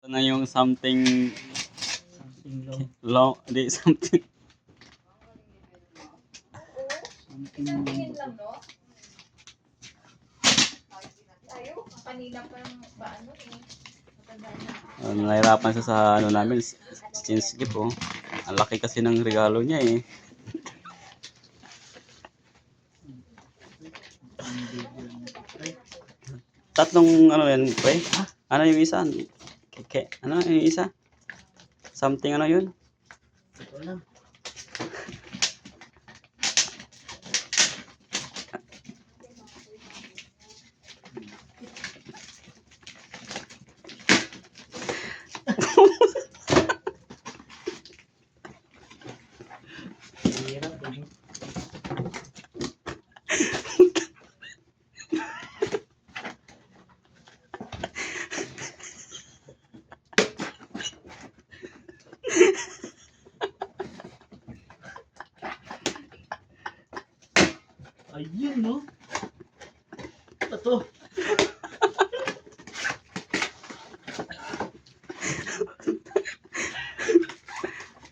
na yung something Something long, di something. Something Tingin lang, no? Tayo, kanina pa yung paano eh. Matanda na. Nahirapan siya sa ano namin, since gift oh. Ang laki kasi ng regalo niya eh. Tatlong ano yan, pre? Ano yung isa? Ano yung isa? Something ano yun? Ito lang. Hirap eh. Ayun no. Ito.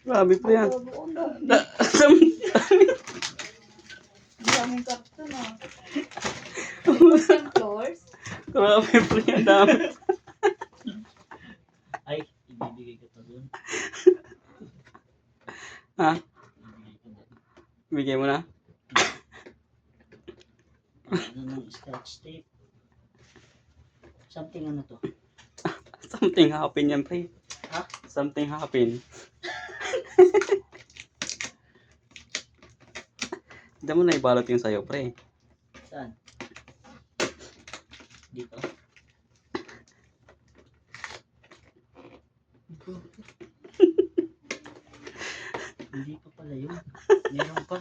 Grabe pre yan. Daming karton ah. Yung floors. Grabe pre yan, dami. Ay, ibibigay ko to dun. Ha? Ibibigay ko dun. Bigay mo na. Ano ng scotch tape. Something ano to? Something happen yan pre. Ha? Something happen. Hindi mo na ibalot yung sayo pre. Saan? Dito. Hindi pa pala yun. Meron pa.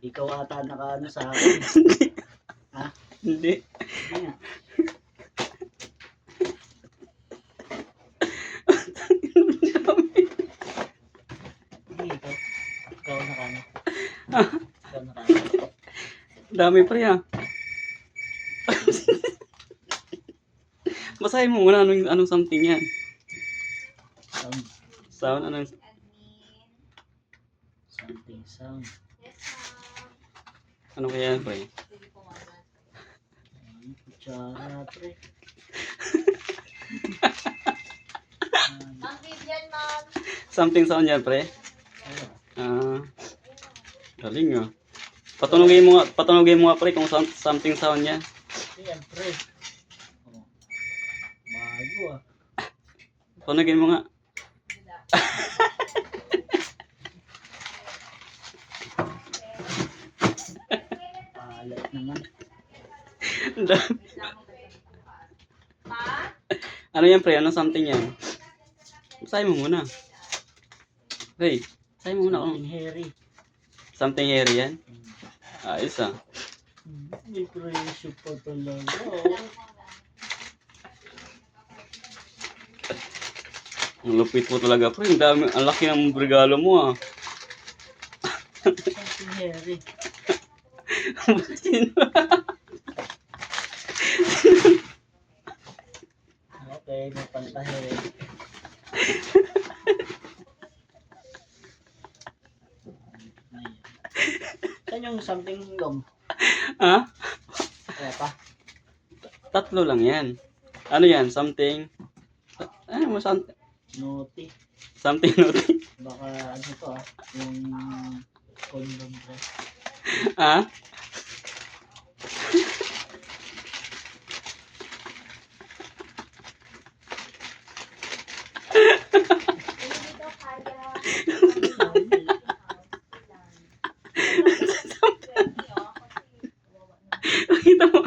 Ikaw ata nakaano sa akin. Ha? Hindi. Hindi nga. Hindi ikaw. Ikaw nakaano. Ikaw nakaano. Dami pre ah. Basahin mo muna anong something yan. Sound. Sound anong Something sound. ano kaya yan pre? Kutsara, pre. Ang bibyan, ma'am. Something sound yan pre? Ayun. Ah. Galing ah. Patunogin mo nga pre kung something sound yan. Ayan, pre. Oh. Bago ah. Patunogin mo nga. Palat naman. Pa? Ano yan pre? Ano something yan? Basahin mo muna. Hey, basahin mo muna kung Something hairy. something hairy yan. Ayos ah. May presyo pa talaga. Oh. Ang lupit mo talaga pre. Ang laki ng regalo mo ah. Something hairy. Okay, may pantahe. Saan yung something long? Ha? Kaya pa? Tatlo lang yan. Ano yan? Something. Ano mo something? Naughty. Something naughty. Baka ano to ah. Yung condom pre. Ha? Dito kaya. Kita mo.